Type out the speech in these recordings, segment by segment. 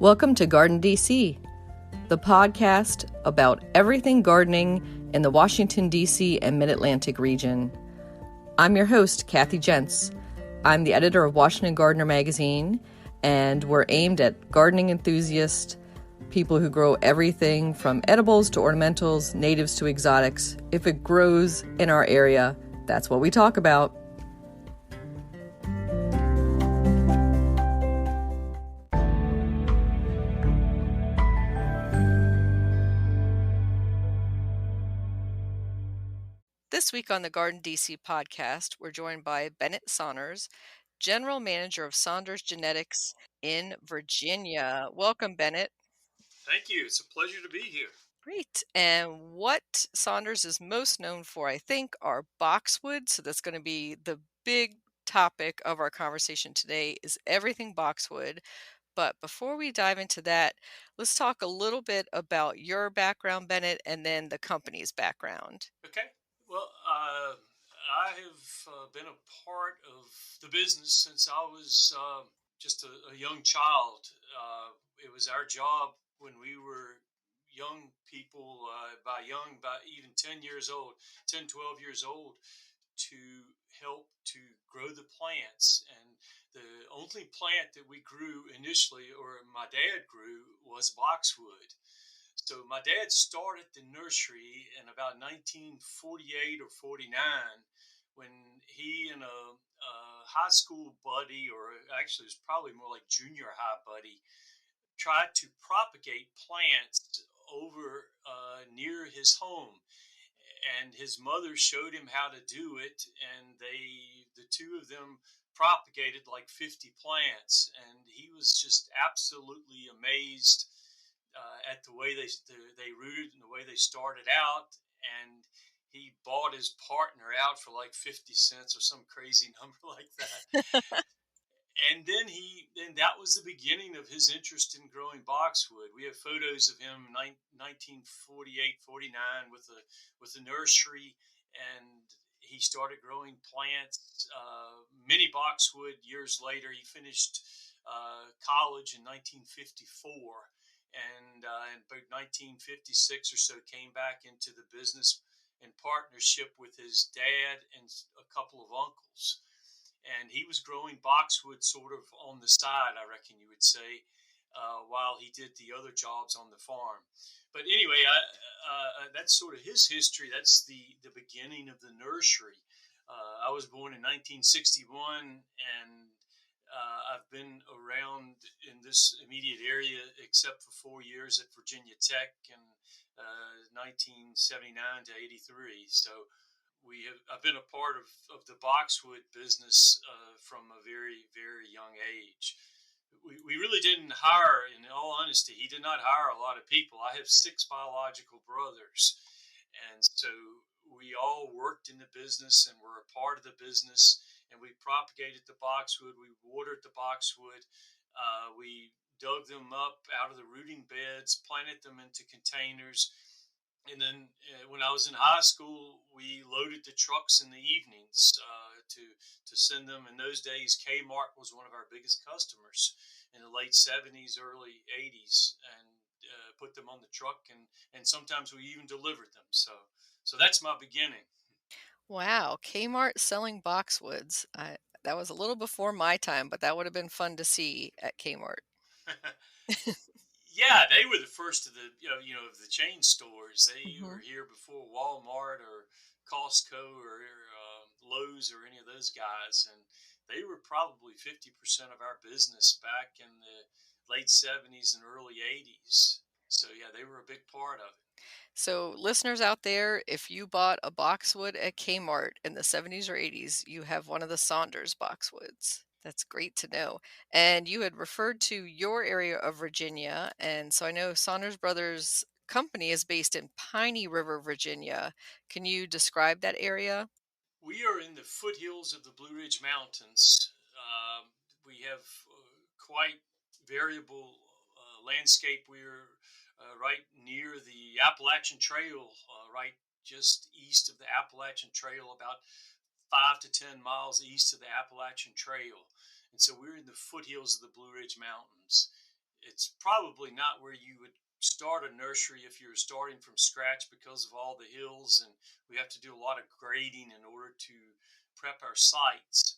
Welcome to GardenDC, the podcast about everything gardening in the Washington, D.C. and Mid-Atlantic region. I'm your host, Kathy Jentz. I'm the editor of Washington Gardener magazine, and we're aimed at gardening enthusiasts, people who grow everything from edibles to ornamentals, natives to exotics. If it grows in our area, that's what we talk about. This week on the GardenDC podcast, we're joined by Bennett Saunders, General Manager of Saunders Genetics in Virginia. Welcome, Bennett. Thank you. It's a pleasure to be here. Great. And what Saunders is most known for, I think, are boxwoods. So that's going to be the big topic of our conversation today, is everything boxwood. But before we dive into that, let's talk a little bit about your background, Bennett, and then the company's background. Okay. Well, I have been a part of the business since I was just a young child. It was our job when we were young people, about even 10 years old, 10, 12 years old, to help to grow the plants. And the only plant that we grew initially, or my dad grew, was boxwood. So my dad started the nursery in about 1948 or 49 when he and a high school buddy, or actually it was probably more like junior high buddy, tried to propagate plants over near his home. And his mother showed him how to do it, and the two of them propagated like 50 plants, and he was just absolutely amazed at the way they rooted and the way they started out. And he bought his partner out for like 50 cents or some crazy number like that. And then that was the beginning of his interest in growing boxwood. We have photos of him 1948, 49 with a nursery, and he started growing plants. Many boxwood years later. He finished college in 1954, and in about 1956 or so came back into the business in partnership with his dad and a couple of uncles. And he was growing boxwood sort of on the side, I reckon you would say, while he did the other jobs on the farm. But anyway, that's sort of his history. That's the beginning of the nursery. I was born in 1961, and I've been around in this immediate area except for 4 years at Virginia Tech in 1979 to 83. So I've been a part of the boxwood business from a very, very young age. We really didn't hire, in all honesty, he did not hire a lot of people. I have 6 biological brothers. And so we all worked in the business and were a part of the business. And we propagated the boxwood. We watered the boxwood. We dug them up out of the rooting beds, planted them into containers. And then when I was in high school, we loaded the trucks in the evenings to send them. In those days, Kmart was one of our biggest customers in the late 70s, early 80s, and put them on the truck. And sometimes we even delivered them. So that's my beginning. Wow, Kmart selling boxwoods. That was a little before my time, but that would have been fun to see at Kmart. Yeah, they were the first of the of the chain stores. They Mhm. were here before Walmart or Costco or Lowe's or any of those guys, and they were probably 50% of our business back in the late 70s and early 80s. So yeah, they were a big part of it. So, listeners out there, if you bought a boxwood at Kmart in the 70s or 80s, you have one of the Saunders boxwoods. That's great to know. And you had referred to your area of Virginia. And so I know Saunders Brothers Company is based in Piney River, Virginia. Can you describe that area? We are in the foothills of the Blue Ridge Mountains. We have quite variable landscape. We're right near the Appalachian Trail, right just east of the Appalachian Trail, about 5 to 10 miles east of the Appalachian Trail. And so we're in the foothills of the Blue Ridge Mountains. it's probably not where you would start a nursery if you're starting from scratch because of all the hills, and we have to do a lot of grading in order to prep our sites.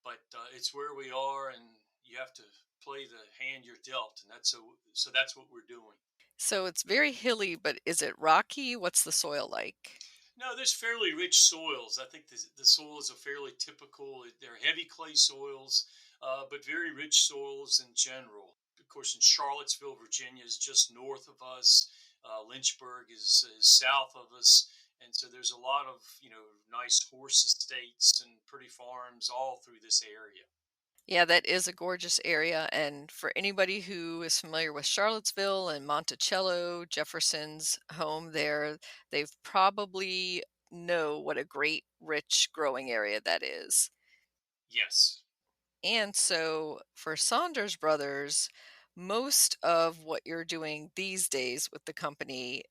But it's where we are, and you have to play the hand you're dealt, and so that's what we're doing. So it's very hilly, but is it rocky? What's the soil like? No, there's fairly rich soils. I think the soils are fairly typical. They're heavy clay soils, but very rich soils in general. Of course, in Charlottesville, Virginia is just north of us. Lynchburg is south of us. And so there's a lot of, nice horse estates and pretty farms all through this area. Yeah, that is a gorgeous area. And for anybody who is familiar with Charlottesville and Monticello, Jefferson's home there, they've probably know what a great, rich growing area that is. Yes. And so for Saunders Brothers, most of what you're doing these days with the company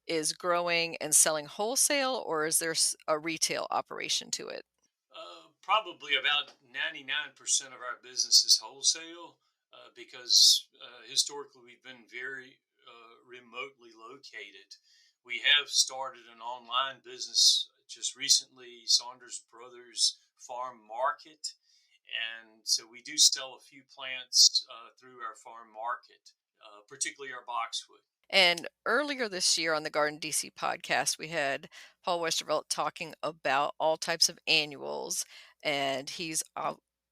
is growing and selling wholesale, or is there a retail operation to it? Probably about 99% of our business is wholesale because historically we've been very remotely located. We have started an online business just recently, Saunders Brothers Farm Market. And so we do sell a few plants through our farm market, particularly our boxwood. And earlier this year on the GardenDC podcast, we had Paul Westervelt talking about all types of annuals, and he's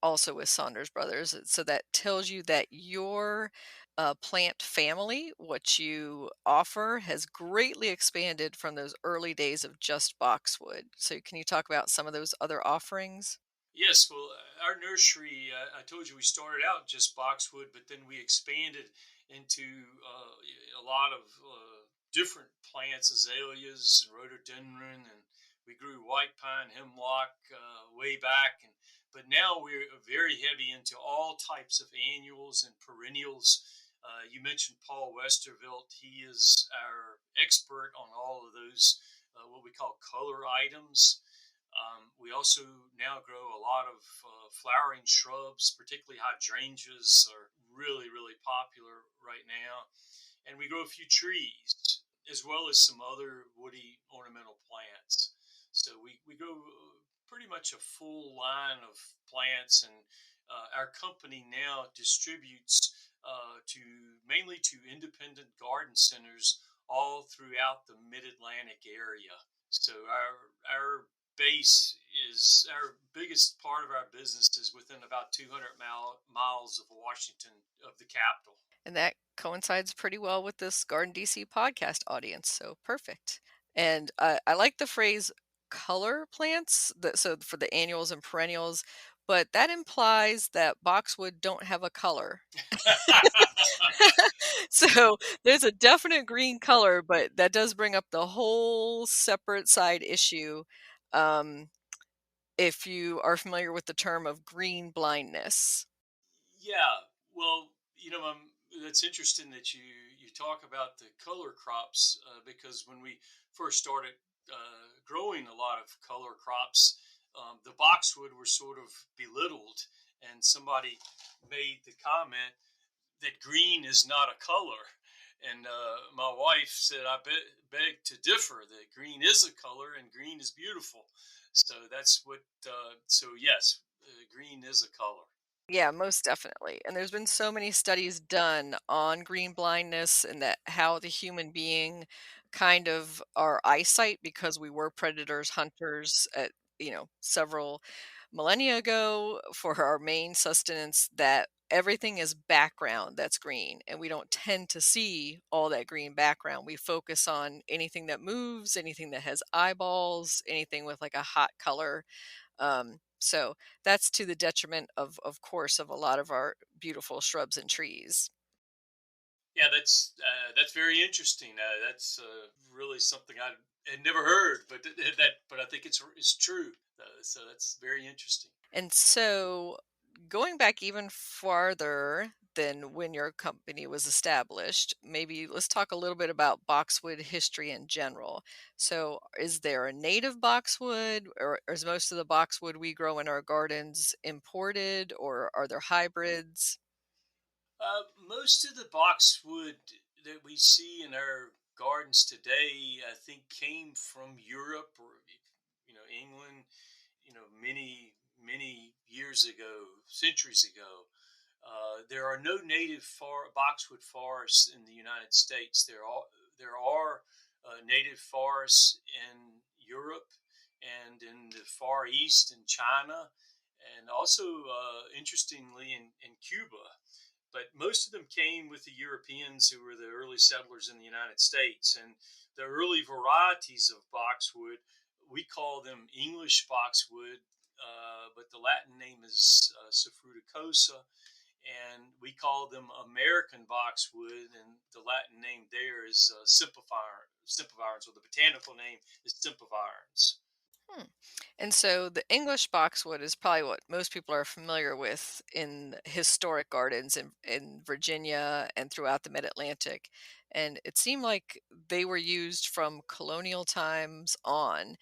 also with Saunders Brothers. So that tells you that your plant family, what you offer, has greatly expanded from those early days of just boxwood. So can you talk about some of those other offerings? Yes, well, our nursery, I told you we started out just boxwood, but then we expanded into a lot of different plants, azaleas, rhododendron, and we grew white pine, hemlock way back. But now we're very heavy into all types of annuals and perennials. You mentioned Paul Westervelt. He is our expert on all of those, what we call color items. We also now grow a lot of flowering shrubs, particularly hydrangeas are really, really popular right now. And we grow a few trees as well as some other woody ornamental plants. So we grow pretty much a full line of plants, and our company now distributes to mainly to independent garden centers all throughout the Mid-Atlantic area. So our base is our biggest part of our business is within about 200 miles of Washington, of the capital. And that coincides pretty well with this Garden DC podcast audience. So perfect. And I like the phrase color plants, so for the annuals and perennials, but that implies that boxwood don't have a color. So there's a definite green color, but that does bring up the whole separate side issue. Um, if you are familiar with the term of green blindness. Yeah, well, that's interesting that you talk about the color crops because when we first started growing a lot of color crops, the boxwood were sort of belittled, and somebody made the comment that green is not a color. And my wife said, I beg to differ, that green is a color and green is beautiful. So that's what, so yes, green is a color. Yeah, most definitely. And there's been so many studies done on green blindness and that how the human being kind of our eyesight, because we were predators, hunters at, several millennia ago for our main sustenance, that everything is background that's green and we don't tend to see all that green background. We focus on anything that moves, anything that has eyeballs, anything with like a hot color. So that's to the detriment of course, of a lot of our beautiful shrubs and trees. Yeah, that's very interesting. That's really something I had never heard, but I think it's true. So that's very interesting. And so going back even farther than when your company was established, maybe let's talk a little bit about boxwood history in general. So is there a native boxwood, or is most of the boxwood we grow in our gardens imported, or are there hybrids? Most of the boxwood that we see in our gardens today, I think, came from Europe or England. Many years ago, centuries ago. There are no native boxwood forests in the United States. There are native forests in Europe and in the Far East in China, and also interestingly in Cuba. But most of them came with the Europeans who were the early settlers in the United States. And the early varieties of boxwood, we call them English boxwood, but the Latin name is Safruticosa, and we call them American boxwood, and the Latin name there is Simplivirens, or the botanical name is Simplivirens. Hmm. And so the English boxwood is probably what most people are familiar with in historic gardens in Virginia and throughout the mid-Atlantic. And it seemed like they were used from colonial times on.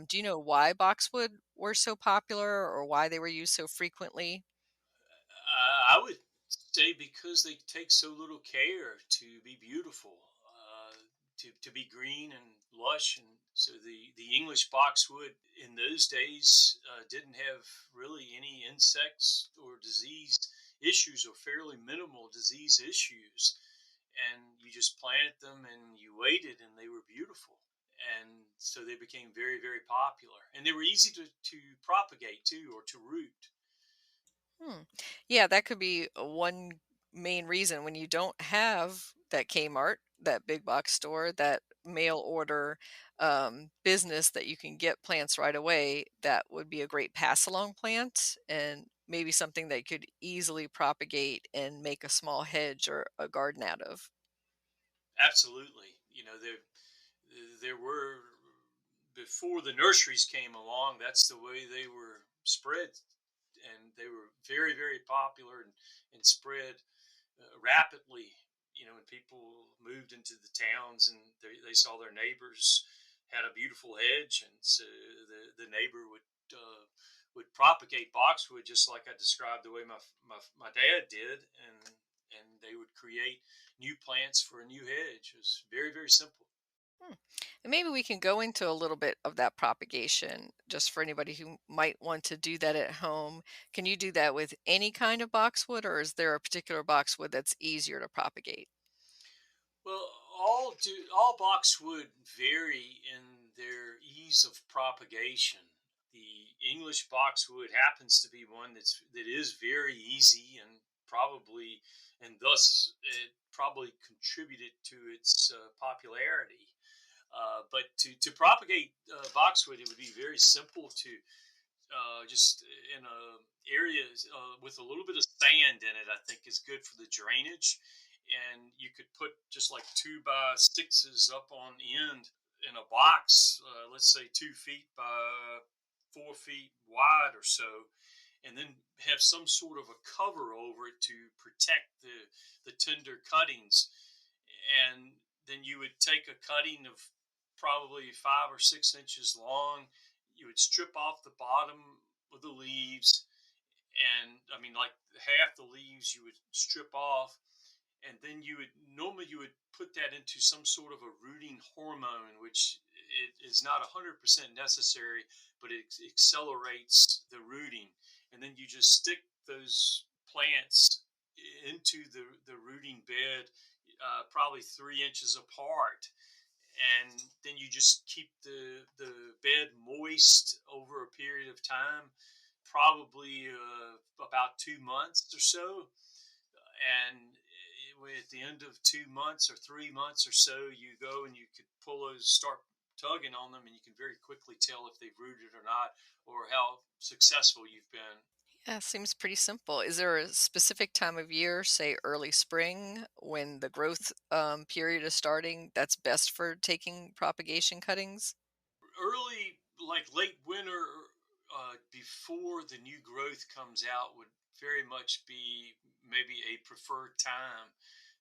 Do you know why boxwood were so popular or why they were used so frequently? I would say because they take so little care to be beautiful, to be green and lush, and so the English boxwood in those days didn't have really any insects or disease issues, or fairly minimal disease issues, and you just planted them and you waited, and they were beautiful. And so they became very, very popular, and they were easy to propagate too, or to root. Hmm. Yeah, that could be one main reason when you don't have that Kmart, that big box store, that mail order business that you can get plants right away. That would be a great pass along plant and maybe something that you could easily propagate and make a small hedge or a garden out of. Absolutely. There were, before the nurseries came along, that's the way they were spread, and they were very, very popular, and spread rapidly. When people moved into the towns, and they saw their neighbors had a beautiful hedge, and so the neighbor would propagate boxwood just like I described the way my dad did, and they would create new plants for a new hedge. It was very, very simple. Hmm. And maybe we can go into a little bit of that propagation just for anybody who might want to do that at home. Can you do that with any kind of boxwood, or is there a particular boxwood that's easier to propagate? Well, all boxwood vary in their ease of propagation. The English boxwood happens to be one that is very easy, and thus it probably contributed to its popularity. But to propagate boxwood, it would be very simple to just in a area with a little bit of sand in it. I think is good for the drainage, and you could put just like 2x6s up on end in a box, let's say 2 feet by 4 feet wide or so, and then have some sort of a cover over it to protect the tender cuttings. And then you would take a cutting of probably 5 or 6 inches long. You would strip off the bottom of the leaves, and I mean, like half the leaves you would strip off, and then you would put that into some sort of a rooting hormone, which it is not 100% necessary, but it accelerates the rooting. And then you just stick those plants into the rooting bed, probably 3 inches apart, and then you just keep the bed moist over a period of time, probably about 2 months or so. And at the end of 2 months or 3 months or so, you go and you could pull those, start tugging on them, and you can very quickly tell if they've rooted or not, or how successful you've been. Yeah, seems pretty simple. Is there a specific time of year, say early spring, when the growth period is starting, that's best for taking propagation cuttings? Early, like late winter, before the new growth comes out, would very much be maybe a preferred time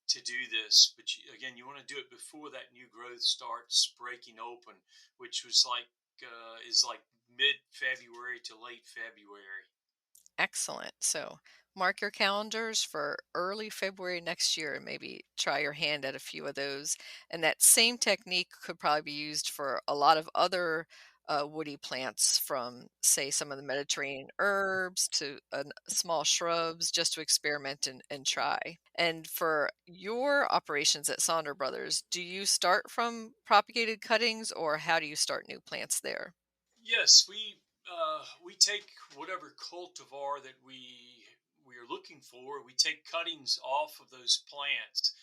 to do this. But again, you want to do it before that new growth starts breaking open, which was like is like mid February to late February. Excellent. So Mark your calendars for early February next year and maybe try your hand at a few of those. And that same technique could probably be used for a lot of other woody plants, from, say, some of the Mediterranean herbs to small shrubs, just to experiment and try. And for your operations at Saunders Brothers, do you start from propagated cuttings, or how do you start new plants there? Yes, we take whatever cultivar that we are looking for. We take cuttings off of those plants,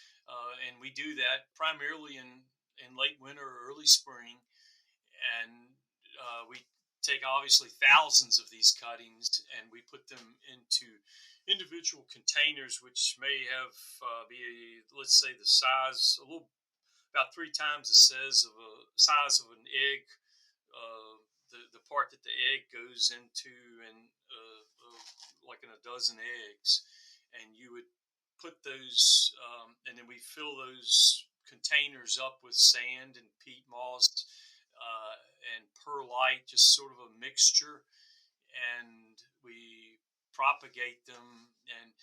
and we do that primarily in late winter or early spring. And we take obviously thousands of these cuttings, and we put them into individual containers, which may have be, let's say, the size, a little, about three times the size of an egg, the part that the egg goes into, and like in a dozen eggs. And you would put those, and then we fill those containers up with sand and peat moss, and perlite, just sort of a mixture. And we propagate them. And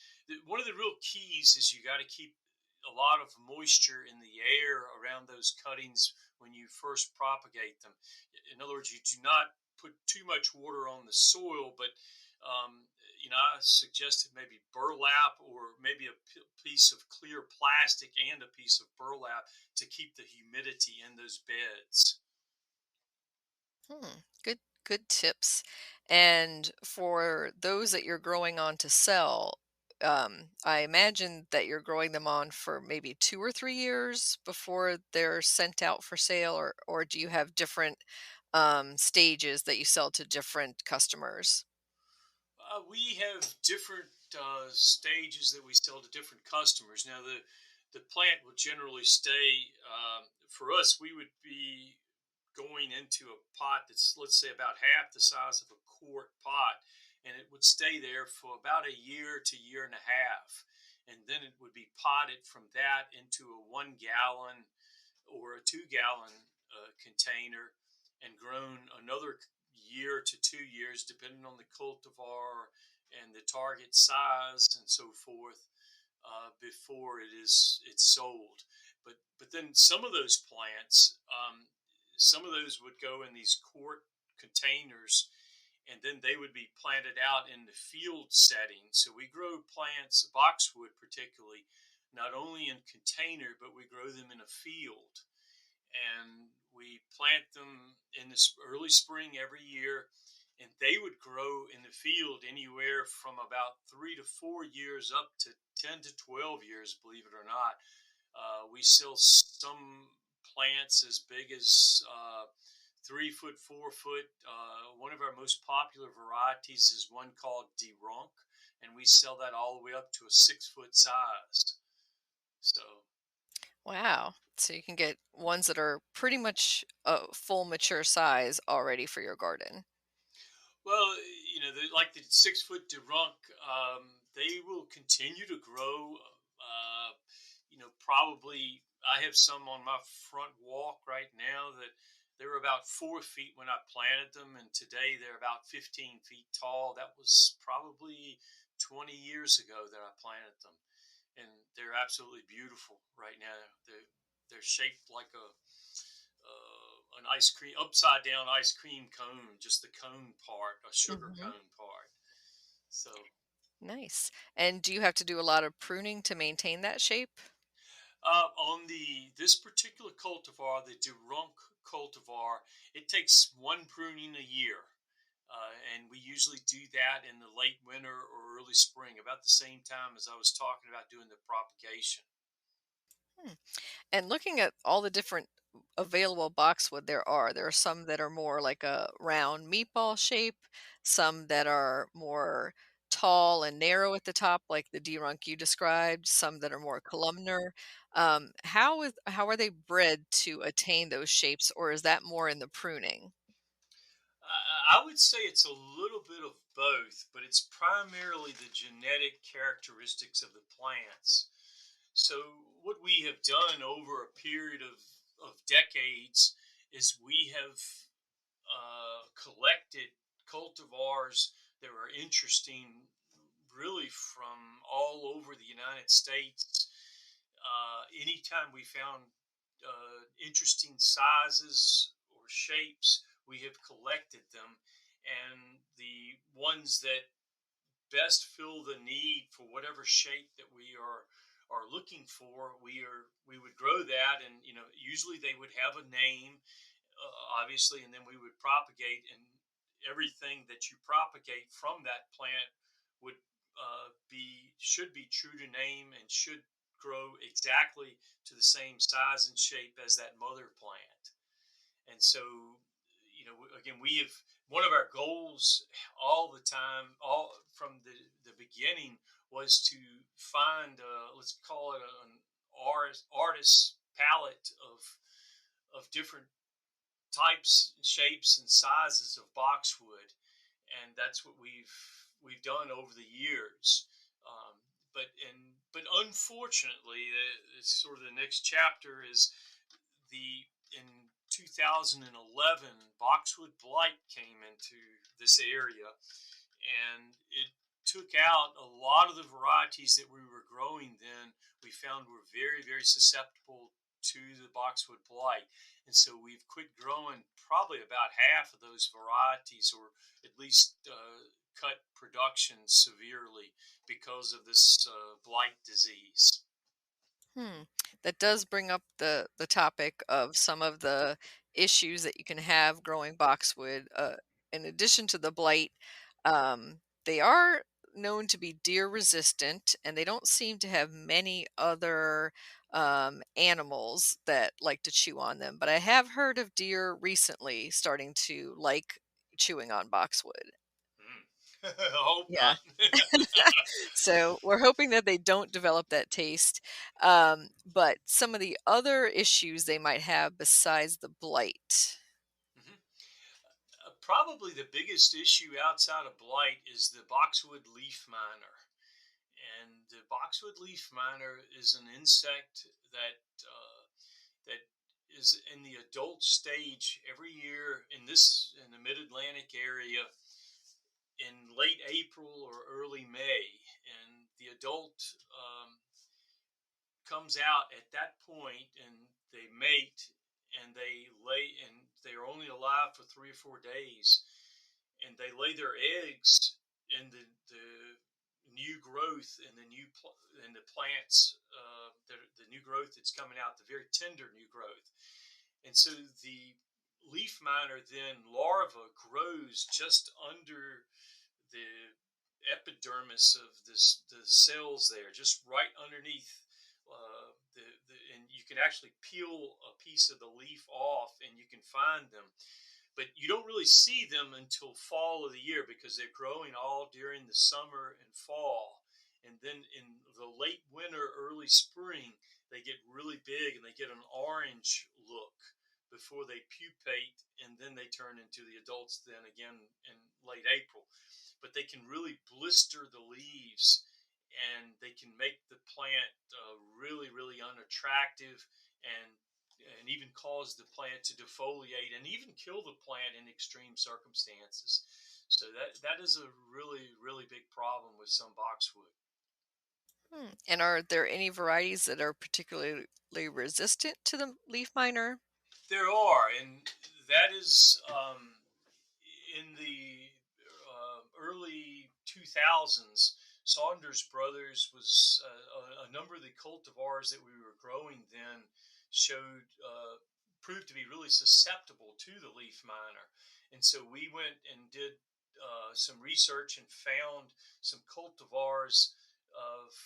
one of the real keys is you got to keep a lot of moisture in the air around those cuttings when you first propagate them. In other words, you do not put too much water on the soil, but um, I suggested maybe burlap, or maybe a piece of clear plastic and a piece of burlap to keep the humidity in those beds. Good tips. And for those that you're growing on to sell, I imagine that you're growing them on for maybe 2 or 3 years before they're sent out for sale, or do you have different stages that you sell to different customers? We have different stages that we sell to different customers. Now, the plant will generally stay. For us, we would be going into a pot that's, let's say, about half the size of a quart pot, and it would stay there for about a year to year and a half, and then it would be potted from that into a 1 gallon or a 2 gallon container, and grown another year to 2 years, depending on the cultivar and the target size and so forth, before it's sold. But then some of those plants, some of those would go in these quart containers, and then they would be planted out in the field setting. So we grow plants, boxwood particularly, not only in container, but we grow them in a field. And we plant them in this early spring every year, and they would grow in the field anywhere from about 3 to 4 years up to 10 to 12 years, believe it or not. We sell some plants as big as 3 foot, 4 foot. One of our most popular varieties is one called Derunk, and we sell that all the way up to a 6 foot size. So, Wow. So you can get ones that are pretty much a full mature size already for your garden. well, like the 6 foot Derunk, they will continue to grow. Probably I have some on my front walk right now that they were about 4 feet when I planted them, and today they're about 15 feet tall. That was probably 20 years ago that I planted them, and they're absolutely beautiful right now. They're shaped like an ice cream, upside down ice cream cone, just the cone part, a sugar Hmm. cone part. So Nice. And do you have to do a lot of pruning to maintain that shape? on the this particular cultivar, the Derunk cultivar, it takes one pruning a year. And we usually do that in the late winter or early spring, about the same time as I was talking about doing the propagation. Hmm. And looking at all the different available boxwood there are some that are more like a round meatball shape, some that are more tall and narrow at the top, like the D-Runk you described, some that are more columnar. How are they bred to attain those shapes, or is that more in the pruning? I would say it's a little bit of both, but it's primarily the genetic characteristics of the plants. So, what we have done over a period of decades is we have collected cultivars that were interesting really from all over the United States. Anytime we found interesting sizes or shapes, we have collected them. And the ones that best fill the need for whatever shape that we are looking for, we would grow that. And usually they would have a name, obviously, and then we would propagate, and everything that you propagate from that plant would should be true to name and should grow exactly to the same size and shape as that mother plant. And so, again, we have one of our goals all the time, all from the beginning, was to find, let's call it an artist palette of different types, shapes, and sizes of boxwood, and that's what we've done over the years. Um, but unfortunately, it's sort of the next chapter is in 2011, Boxwood Blight came into this area, and it took out a lot of the varieties that we were growing then. We found were very, very susceptible to the Boxwood Blight. And so we've quit growing probably about half of those varieties, or at least cut production severely because of this blight disease. That does bring up the topic of some of the issues that you can have growing boxwood. In addition to the blight, they are known to be deer resistant, and they don't seem to have many other animals that like to chew on them. But I have heard of deer recently starting to like chewing on boxwood. Hope Yeah. not. So we're hoping that they don't develop that taste. But some of the other issues they might have besides the blight. Mhm. Probably the biggest issue outside of blight is the boxwood leaf miner. And the boxwood leaf miner is an insect that is in the adult stage every year in the Mid-Atlantic area in late April or early May, and the adult comes out at that point, and they mate, and they lay, and they're only alive for 3 or 4 days, and they lay their eggs in the new growth and and the plants, the new growth that's coming out, the very tender new growth. And so the leaf miner then larva grows just under the epidermis of the cells there, just right underneath. And you can actually peel a piece of the leaf off and you can find them, but you don't really see them until fall of the year because they're growing all during the summer and fall. And then in the late winter, early spring, they get really big and they get an orange look before they pupate, and then they turn into the adults then again in late April. But they can really blister the leaves, and they can make the plant really, really unattractive, and even cause the plant to defoliate and even kill the plant in extreme circumstances. So that is a really, really big problem with some boxwood. And are there any varieties that are particularly resistant to the leaf miner? There are, and that is in the early 2000s. Saunders Brothers was a number of the cultivars that we were growing then showed proved to be really susceptible to the leaf miner, and so we went and did some research and found some cultivars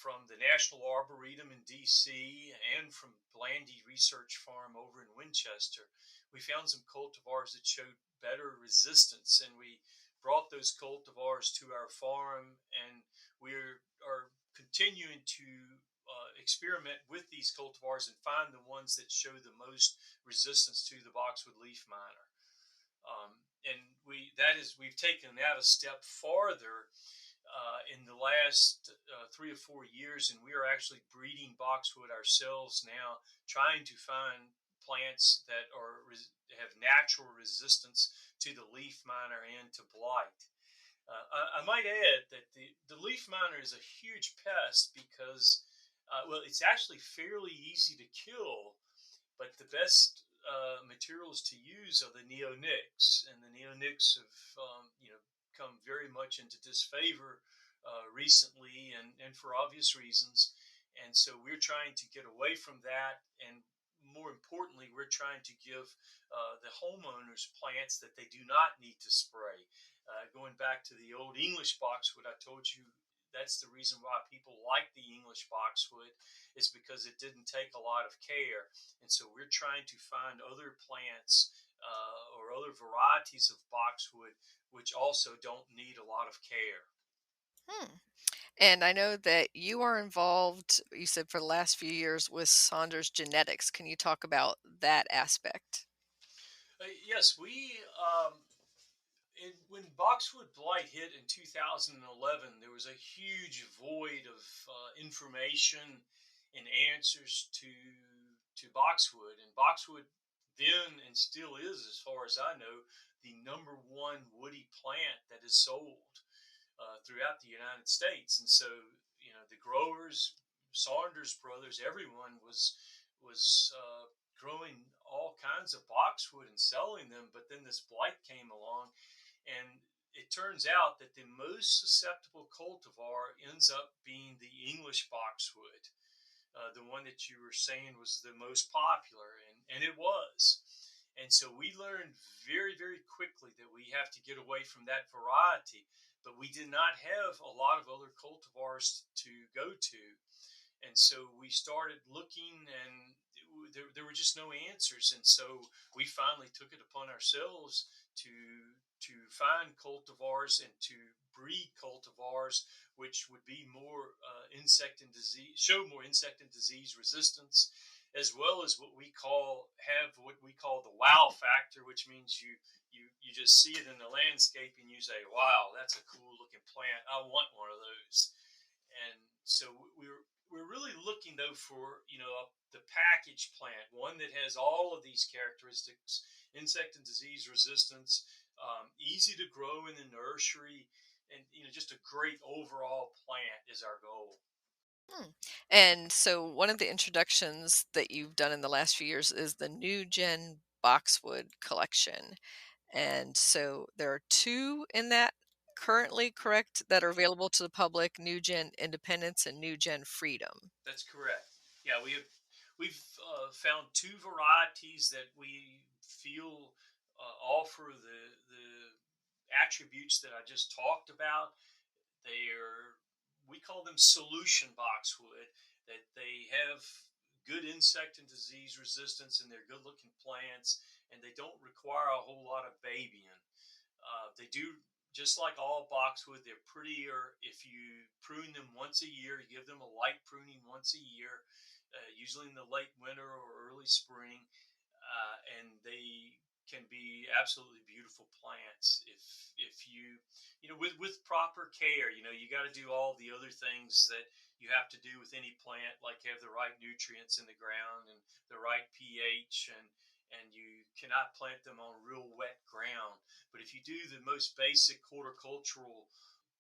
from the National Arboretum in DC and from Blandy Research Farm over in Winchester. We found some cultivars that showed better resistance, and we brought those cultivars to our farm, and we are continuing to experiment with these cultivars and find the ones that show the most resistance to the boxwood leaf miner. And we've taken that a step farther in the last 3 or 4 years, and we are actually breeding boxwood ourselves now, trying to find plants that have natural resistance to the leaf miner and to blight. I might add that the leaf miner is a huge pest because, well, it's actually fairly easy to kill, but the best materials to use are the neonics, and the neonics have, come very much into disfavor recently, and for obvious reasons. And so we're trying to get away from that, and more importantly, we're trying to give the homeowners plants that they do not need to spray. Going back to the old English boxwood, I told you that's the reason why people like the English boxwood, is because it didn't take a lot of care. And so we're trying to find other plants or other varieties of boxwood which also don't need a lot of care. Hmm. And I know that you are involved, you said for the last few years, with Saunders Genetics. Can you talk about that aspect? Yes, when Boxwood Blight hit in 2011, there was a huge void of information and answers to boxwood. And boxwood then and still is, as far as I know, the number one woody plant that is sold throughout the United States. And so, the growers, Saunders Brothers, everyone was growing all kinds of boxwood and selling them. But then this blight came along, and it turns out that the most susceptible cultivar ends up being the English boxwood, the one that you were saying was the most popular, and it was. And so we learned very, very quickly that we have to get away from that variety, but we did not have a lot of other cultivars to go to. And so we started looking, and there were just no answers. And so we finally took it upon ourselves to find cultivars and to breed cultivars which would be more insect and disease, show more insect and disease resistance, as well as what we call the wow factor, which means you just see it in the landscape and you say, wow, that's a cool looking plant, I want one of those. And so we're really looking though for, the package plant, one that has all of these characteristics: insect and disease resistance, easy to grow in the nursery, and just a great overall plant is our goal. Hmm. And so one of the introductions that you've done in the last few years is the new Gen Boxwood Collection. And so there are two in that currently, correct, that are available to the public: New Gen Independence and New Gen Freedom. That's correct. Yeah, we've found two varieties that we feel offer the attributes that I just talked about. We call them solution boxwood, that they have good insect and disease resistance, and they're good looking plants, and they don't require a whole lot of babying. They do, just like all boxwood, they're prettier if you prune them once a year. You give them a light pruning once a year, usually in the late winter or early spring, and they can be absolutely beautiful plants if with proper care. You got to do all the other things that you have to do with any plant, like have the right nutrients in the ground and the right pH, and you cannot plant them on real wet ground. But if you do the most basic horticultural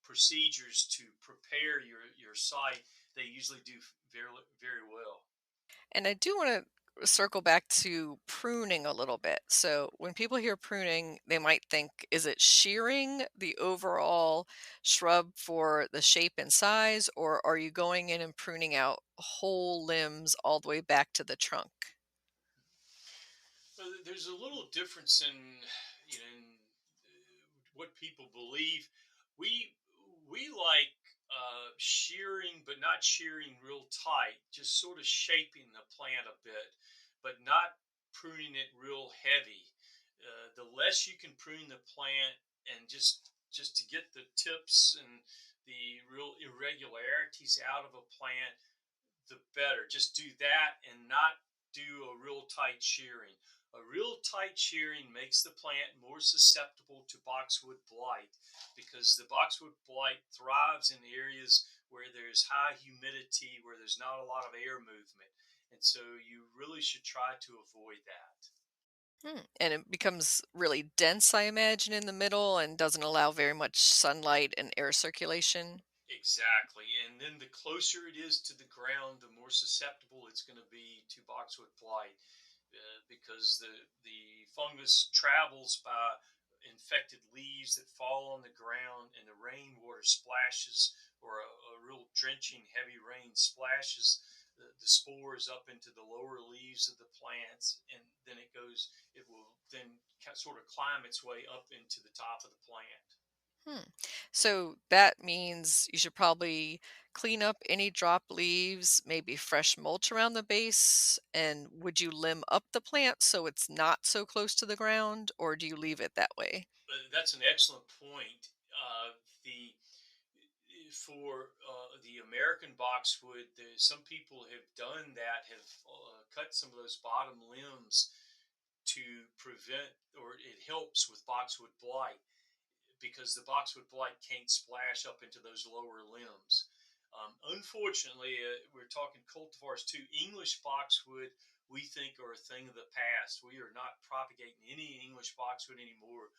procedures to prepare your site, they usually do very, very well. And I do want to circle back to pruning a little bit. So when people hear pruning, they might think, is it shearing the overall shrub for the shape and size, or are you going in and pruning out whole limbs all the way back to the trunk? There's a little difference in what people believe. We we like shearing, but not shearing real tight, just sort of shaping the plant a bit, but not pruning it real heavy. The less you can prune the plant, and just to get the tips and the real irregularities out of a plant, the better. Just do that and not do a real tight shearing. A real tight shearing makes the plant more susceptible to boxwood blight, because the boxwood blight thrives in areas where there's high humidity, where there's not a lot of air movement. And so you really should try to avoid that. And it becomes really dense, I imagine, in the middle and doesn't allow very much sunlight and air circulation. Exactly. And then the closer it is to the ground, the more susceptible it's going to be to boxwood blight, because the fungus travels by infected leaves that fall on the ground, and the rainwater splashes, or a real drenching heavy rain splashes the spores up into the lower leaves of the plants, and then it will then sort of climb its way up into the top of the plant. Hmm. So that means you should probably clean up any drop leaves, maybe fresh mulch around the base. And would you limb up the plant so it's not so close to the ground, or do you leave it that way? That's an excellent point. The For the American boxwood, some people have done that, have cut some of those bottom limbs to prevent, or it helps with boxwood blight, because the boxwood blight can't splash up into those lower limbs. Unfortunately, we're talking cultivars too. English boxwood, we think, are a thing of the past. We are not propagating any English boxwood anymore,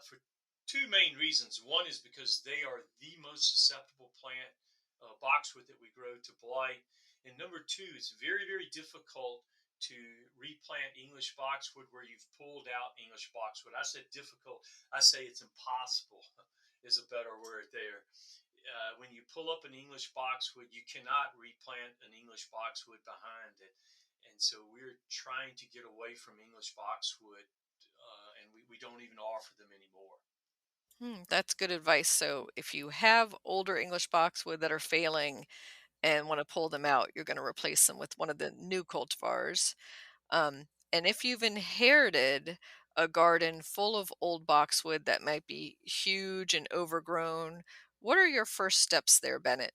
for two main reasons. One is because they are the most susceptible plant, boxwood, that we grow to blight. And number two, it's very, very difficult to replant English boxwood where you've pulled out English boxwood. I said difficult, I say it's impossible is a better word there. When you pull up an English boxwood, you cannot replant an English boxwood behind it. And so we're trying to get away from English boxwood, and we don't even offer them anymore. That's good advice. So if you have older English boxwood that are failing and want to pull them out, you're going to replace them with one of the new cultivars. And if you've inherited a garden full of old boxwood that might be huge and overgrown, what are your first steps there, Bennett?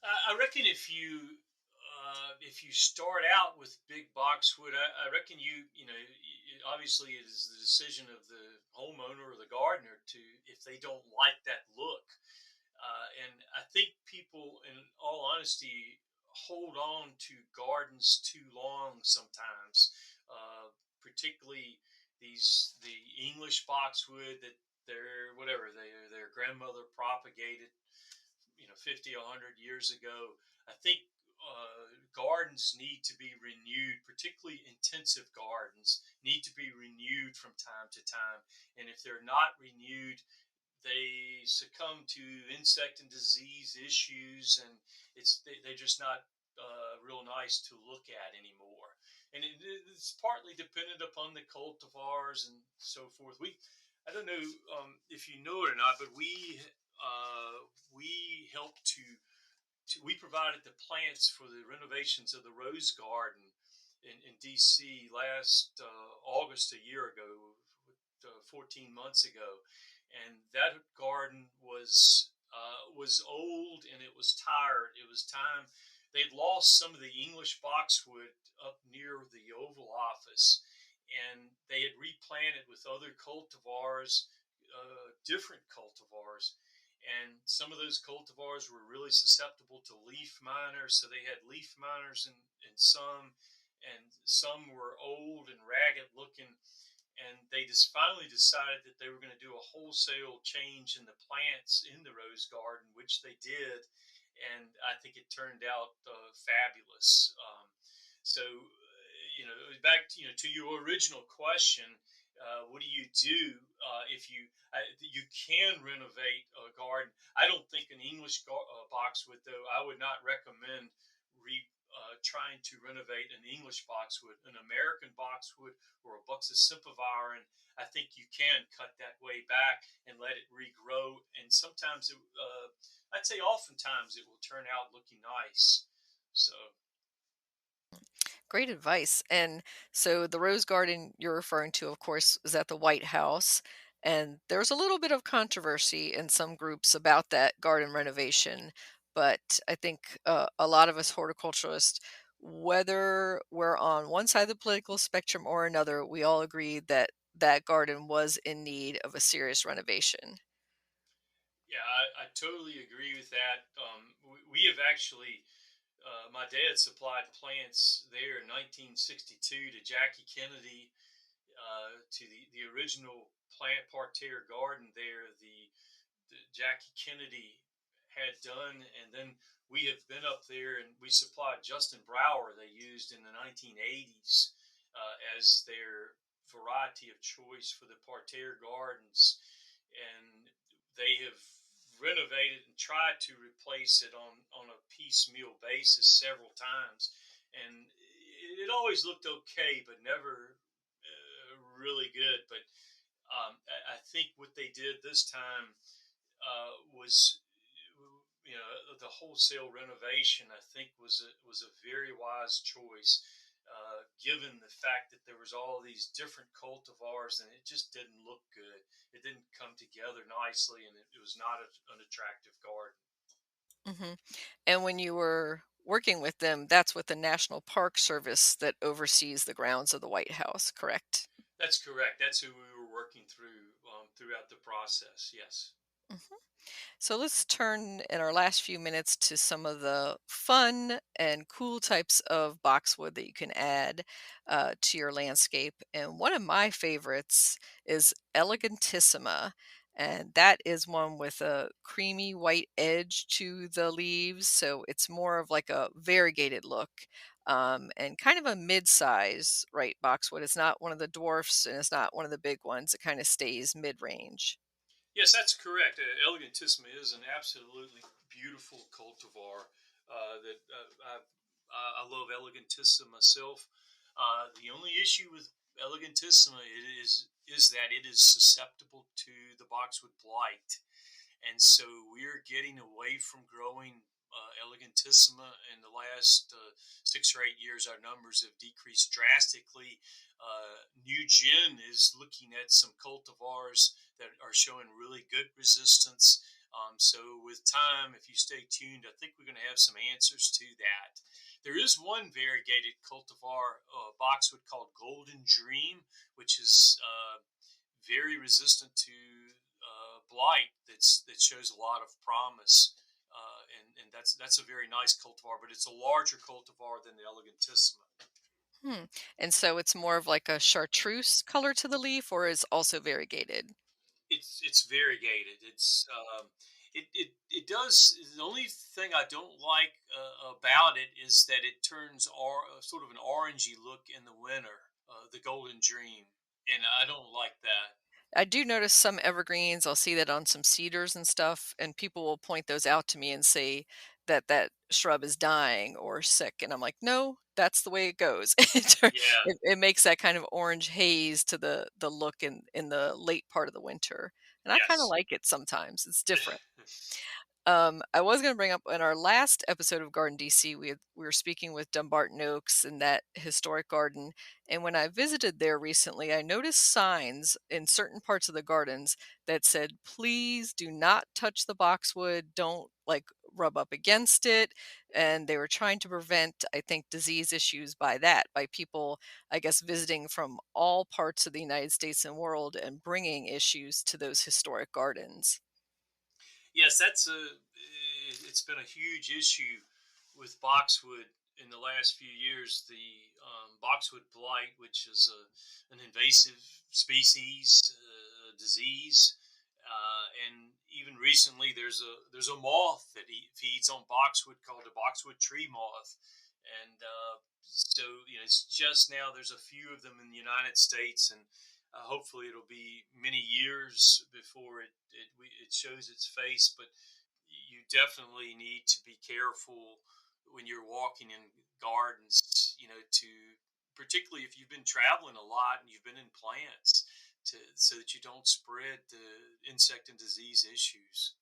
I reckon if you start out with big boxwood, I reckon obviously it is the decision of the homeowner or the gardener to, if they don't like that look. And I think people, in all honesty, hold on to gardens too long sometimes, particularly the English boxwood that their grandmother propagated, 50, 100 years ago. I think gardens need to be renewed, particularly intensive gardens need to be renewed from time to time. And if they're not renewed, they succumb to insect and disease issues, and they're just not real nice to look at anymore. And it's partly dependent upon the cultivars and so forth. I don't know if you know it or not, but we helped we provided the plants for the renovations of the Rose Garden in DC last August, a year ago, 14 months ago. And that garden was old, and it was tired. It was time. They'd lost some of the English boxwood up near the Oval Office, and they had replanted with other cultivars, different cultivars, and some of those cultivars were really susceptible to leaf miners. So they had leaf miners in some, and some were old and ragged looking. And they just finally decided that they were going to do a wholesale change in the plants in the rose garden, which they did, and I think it turned out fabulous. Back to your original question, what do you do if you can renovate a garden? I don't think an English boxwood, though. I would not recommend trying to renovate an English boxwood. An American boxwood or a Buxus I think you can cut that way back and let it regrow. And sometimes I'd say oftentimes it will turn out looking nice. So Great advice. And so the rose garden you're referring to, of course, is at the White House. And there's a little bit of controversy in some groups about that garden renovation. But I think a lot of us horticulturists, whether we're on one side of the political spectrum or another, we all agree that that garden was in need of a serious renovation. yeah, I totally agree with that. We have actually, my dad supplied plants there in 1962 to Jackie Kennedy to the original plant parterre garden there. The Jackie Kennedy had done, and then we have been up there and we supplied Justin Brower. They used in the 1980s as their variety of choice for the parterre gardens, and they have renovated and tried to replace it on a piecemeal basis several times, and it always looked okay, but never really good. But I think what they did this time was, the wholesale renovation. I think was a very wise choice, given the fact that there was all these different cultivars and it just didn't look good. It didn't come together nicely, and it was not an attractive garden. Hmm. And when you were working with them, that's with the National Park Service that oversees the grounds of the White House, correct? That's correct. That's who we were working through throughout the process. Yes. Mhm. So let's turn in our last few minutes to some of the fun and cool types of boxwood that you can add to your landscape. And one of my favorites is Elegantissima. And that is one with a creamy white edge to the leaves. So it's more of like a variegated look, and kind of a mid-size, right, boxwood. It's not one of the dwarfs and it's not one of the big ones. It kind of stays mid-range. Yes, that's correct. Elegantissima is an absolutely beautiful cultivar. I love Elegantissima myself. The only issue with Elegantissima is that it is susceptible to the Boxwood Blight, and so we're getting away from growing Elegantissima. In the last 6 or 8 years, our numbers have decreased drastically. New Gen is looking at some cultivars that are showing really good resistance. So with time, if you stay tuned, I think we're going to have some answers to that. There is one variegated cultivar boxwood called Golden Dream, which is very resistant to blight. That shows a lot of promise, and that's a very nice cultivar, but it's a larger cultivar than the Elegantissima. Hmm. And so it's more of like a chartreuse color to the leaf, or is also variegated? It's variegated. It does. The only thing I don't like about it is that it turns sort of an orangey look in the winter. The Golden Dream, and I don't like that. I do notice some evergreens. I'll see that on some cedars and stuff, and people will point those out to me and say that that shrub is dying or sick, and I'm like, no, that's the way it goes. Yeah. It makes that kind of orange haze to the look in the late part of the winter, and I kind of Yes. like it sometimes. It's different. I was going to bring up in our last episode of Garden DC, we were speaking with Dumbarton Oaks and that historic garden. And when I visited there recently, I noticed signs in certain parts of the gardens that said, please do not touch the boxwood. Don't like rub up against it. And they were trying to prevent, I think, disease issues by that, by people, I guess, visiting from all parts of the United States and world and bringing issues to those historic gardens. Yes, it's been a huge issue with boxwood in the last few years. The boxwood blight, which is an invasive species disease, and even recently there's a moth that feeds on boxwood called the boxwood tree moth, and so it's just now there's a few of them in the United States, and hopefully, it'll be many years before it shows its face. But you definitely need to be careful when you're walking in gardens. To particularly if you've been traveling a lot and you've been in plants, so that you don't spread the insect and disease issues.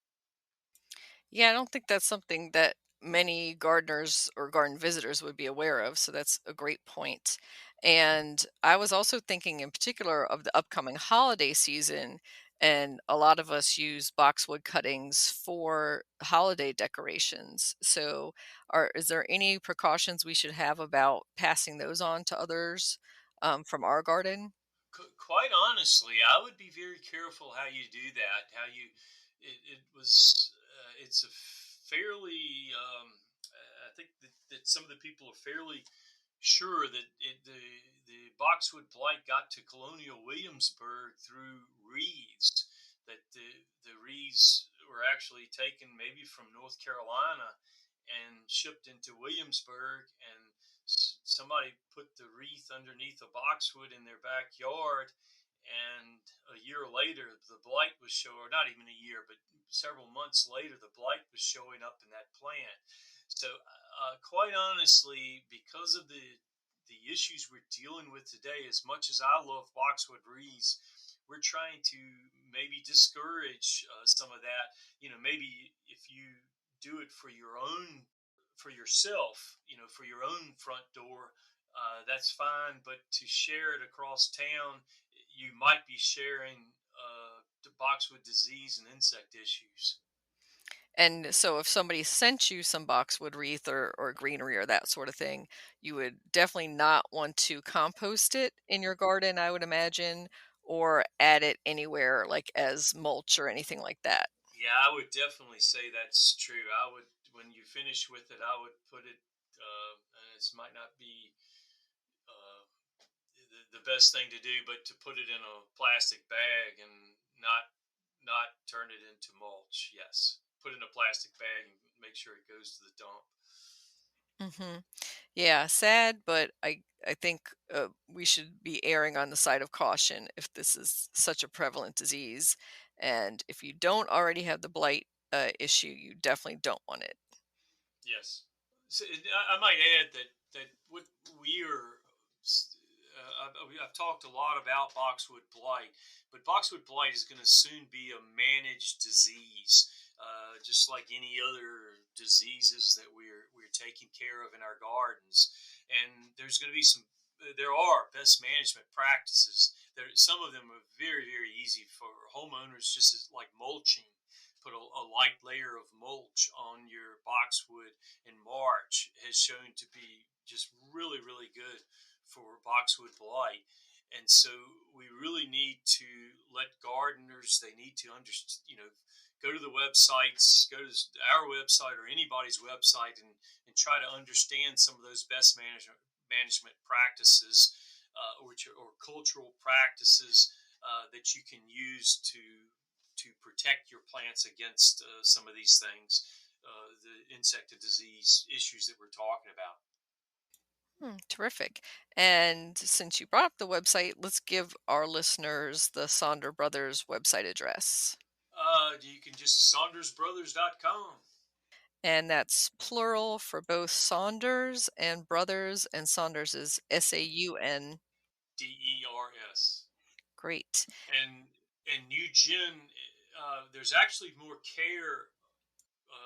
Yeah, I don't think that's something that many gardeners or garden visitors would be aware of. So that's a great point. And I was also thinking in particular of the upcoming holiday season. And a lot of us use boxwood cuttings for holiday decorations. So, is there any precautions we should have about passing those on to others from our garden? Quite honestly, I would be very careful how you do that. How you it was it's a fairly I think that some of the people are fairly Sure, the Boxwood Blight got to Colonial Williamsburg through wreaths. That the wreaths were actually taken maybe from North Carolina and shipped into Williamsburg, and somebody put the wreath underneath a boxwood in their backyard. And a year later, the blight was showing, or not even a year, but several months later, the blight was showing up in that plant. So, quite honestly, because of the issues we're dealing with today, as much as I love boxwood wreaths, we're trying to maybe discourage some of that. Maybe if you do it for your own, for yourself, for your own front door, that's fine. But to share it across town, you might be sharing the boxwood disease and insect issues. And so if somebody sent you some boxwood wreath or greenery or that sort of thing, you would definitely not want to compost it in your garden, I would imagine, or add it anywhere like as mulch or anything like that. Yeah, I would definitely say that's true. I would, when you finish with it, I would put it. This might not be uh, the best thing to do, but to put it in a plastic bag and not turn it into mulch. Yes, put it in a plastic bag and make sure it goes to the dump. Hmm. Yeah, sad, but I think we should be erring on the side of caution if this is such a prevalent disease. And if you don't already have the blight issue, you definitely don't want it. Yes. So I might add that what we are. I've talked a lot about Boxwood Blight, but Boxwood Blight is going to soon be a managed disease, just like any other diseases that we're taking care of in our gardens. And there's going to be some. There are best management practices. Some of them are very, very easy for homeowners, just as like mulching. Put a light layer of mulch on your boxwood in March has shown to be just really, really good for boxwood blight. And so we really need to let gardeners, they need to understand, go to the websites, go to our website or anybody's website and try to understand some of those best management practices, or cultural practices that you can use to protect your plants against some of these things, the insect and disease issues that we're talking about. Terrific. And since you brought up the website, let's give our listeners the Saunders Brothers website address. You can just saundersbrothers.com. And that's plural for both Saunders and Brothers, and Saunders is Saun. DERS. Great. And new Gen, there's actually more care,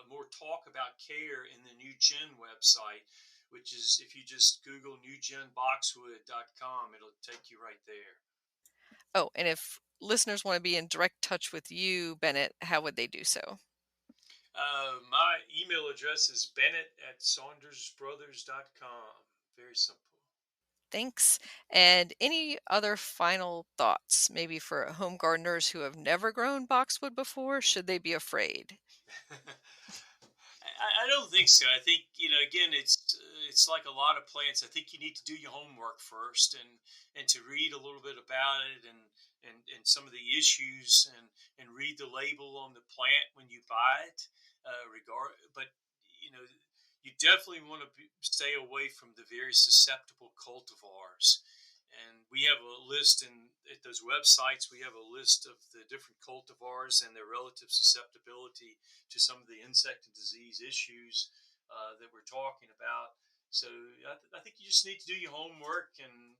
more talk about care in the new Gen website, which is if you just Google newgenboxwood.com, it'll take you right there. Oh, and if listeners want to be in direct touch with you, Bennett, how would they do so? My email address is bennett@saundersbrothers.com. Very simple. Thanks. And any other final thoughts, maybe for home gardeners who have never grown boxwood before? Should they be afraid? I don't think so. I think, again, it's like a lot of plants. I think you need to do your homework first and to read a little bit about it and some of the issues and read the label on the plant when you buy it. But you definitely want to stay away from the very susceptible cultivars. And we have a list at those websites. We have a list of the different cultivars and their relative susceptibility to some of the insect and disease issues that we're talking about. So I think you just need to do your homework, and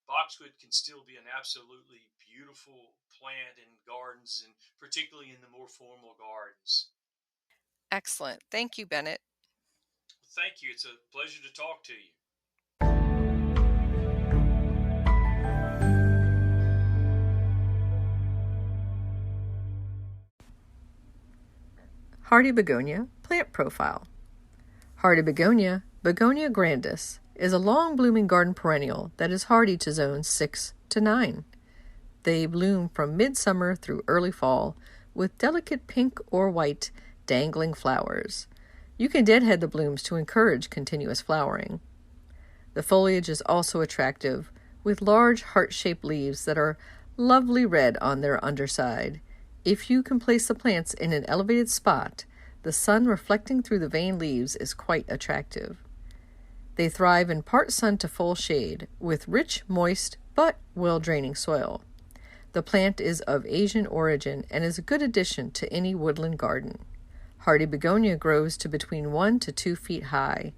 boxwood can still be an absolutely beautiful plant in gardens, and particularly in the more formal gardens. Excellent. Thank you, Bennett. Thank you. It's a pleasure to talk to you. Hardy Begonia Plant Profile. Hardy Begonia, Begonia grandis, is a long-blooming garden perennial that is hardy to zones 6 to 9. They bloom from midsummer through early fall with delicate pink or white dangling flowers. You can deadhead the blooms to encourage continuous flowering. The foliage is also attractive, with large heart-shaped leaves that are lovely red on their underside. If you can place the plants in an elevated spot, the sun reflecting through the veined leaves is quite attractive. They thrive in part sun to full shade, with rich, moist, but well-draining soil. The plant is of Asian origin and is a good addition to any woodland garden. Hardy Begonia grows to between 1 to 2 feet high.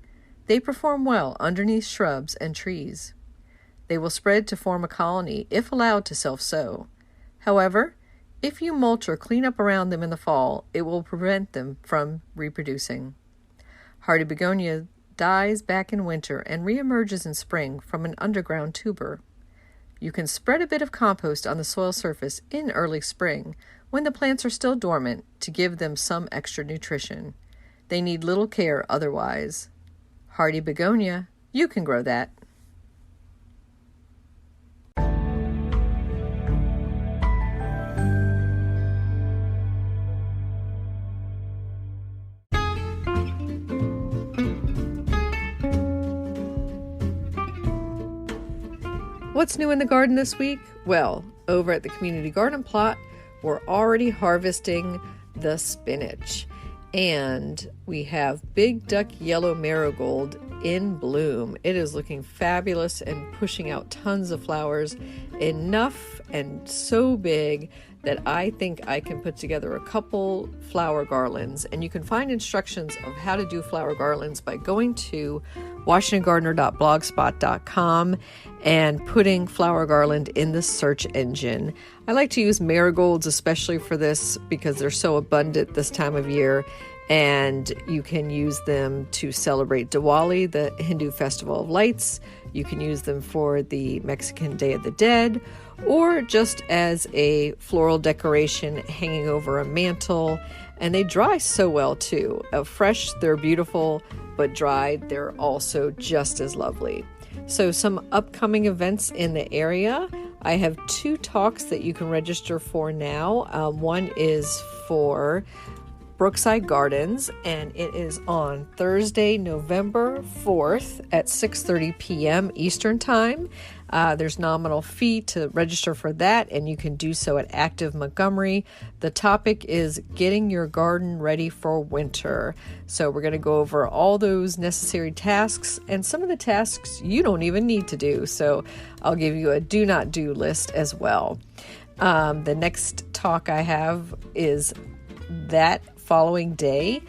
They perform well underneath shrubs and trees. They will spread to form a colony if allowed to self-sow. However, if you mulch or clean up around them in the fall, it will prevent them from reproducing. Hardy Begonia dies back in winter and reemerges in spring from an underground tuber. You can spread a bit of compost on the soil surface in early spring when the plants are still dormant to give them some extra nutrition. They need little care otherwise. Hardy Begonia, you can grow that. What's new in the garden this week? Well, over at the community garden plot, we're already harvesting the spinach. And we have big duck yellow marigold in bloom. It is looking fabulous and pushing out tons of flowers, enough and so big that I think I can put together a couple flower garlands. And you can find instructions of how to do flower garlands by going to washingtongardener.blogspot.com and putting flower garland in the search engine. I like to use marigolds especially for this because they're so abundant this time of year, and you can use them to celebrate Diwali, the Hindu festival of lights. You can use them for the Mexican Day of the Dead, or just as a floral decoration hanging over a mantle. And they dry so well too. Fresh, they're beautiful, but dried, they're also just as lovely. So some upcoming events in the area. I have 2 talks that you can register for now. One is for Brookside Gardens, and it is on Thursday, November 4th at 6:30 p.m. Eastern Time. There's nominal fee to register for that, and you can do so at Active Montgomery. The topic is getting your garden ready for winter. So we're going to go over all those necessary tasks and some of the tasks you don't even need to do. So I'll give you a do not do list as well. The next talk I have is that following day,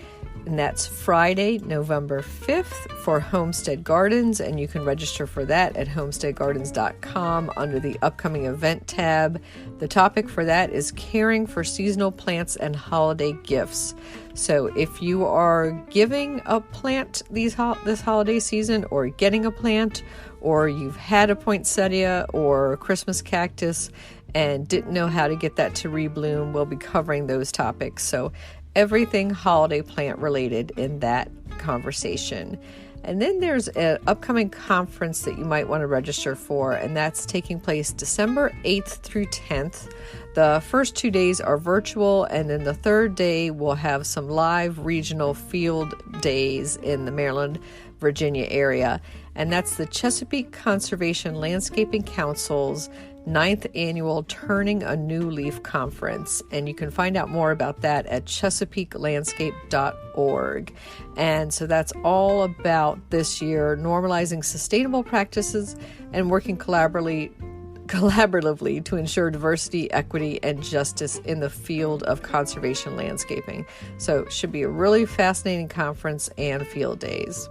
and that's Friday, November 5th for Homestead Gardens, and you can register for that at homesteadgardens.com under the upcoming event tab. The topic for that is caring for seasonal plants and holiday gifts. So if you are giving a plant this holiday season, or getting a plant, or you've had a poinsettia or Christmas cactus and didn't know how to get that to rebloom, we'll be covering those topics. So everything holiday plant related in that conversation. And then there's an upcoming conference that you might want to register for, and that's taking place December 8th through 10th. The first 2 days are virtual, and then the third day we'll have some live regional field days in the Maryland, Virginia area. And that's the Chesapeake Conservation Landscaping Council's 9th annual Turning a New Leaf Conference. And you can find out more about that at chesapeakelandscape.org. And so that's all about this year normalizing sustainable practices and working collaboratively to ensure diversity, equity, and justice in the field of conservation landscaping. So it should be a really fascinating conference and field days.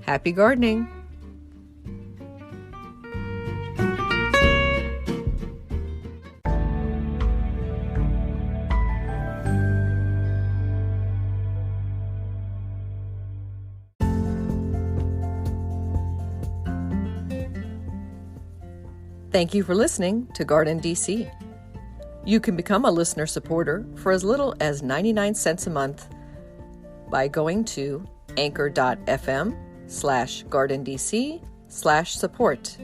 Happy gardening! Thank you for listening to GardenDC. You can become a listener supporter for as little as 99 cents a month by going to anchor.fm/GardenDC/support.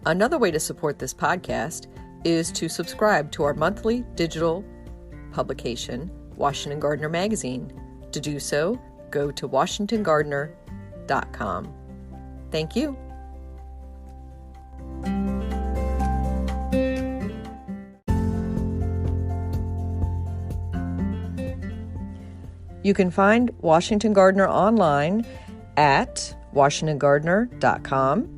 Another way to support this podcast is to subscribe to our monthly digital publication, Washington Gardener Magazine. To do so, go to washingtongardener.com. Thank you. You can find Washington Gardener online at washingtongardener.com,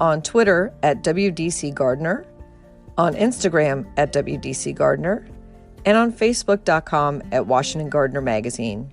on Twitter at WDC Gardener, on Instagram at WDC Gardener, and on Facebook.com at Washington Gardener Magazine.